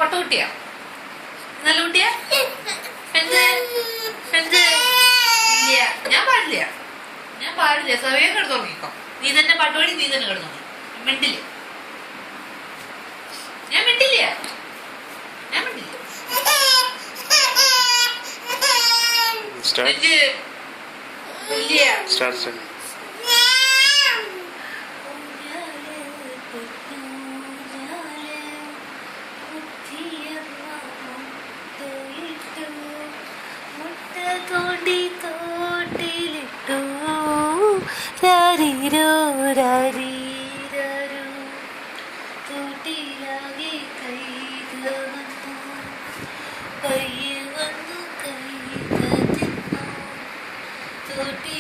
പൊട്ടക്കുട്ടിയാ? നല്ല കുട്ടിയാ? എന്ത് എന്ത്? ഇല്ല, ഞാൻ പാടില്ല. സമയം കിടന്നു തുടങ്ങിക്കോ. നീ തന്നെ പാട്ടുപാടി നീ തന്നെ കിടന്നു. മിണ്ടില്ല, ഞാൻ മിണ്ടില്ല. Start. ഇല്ല.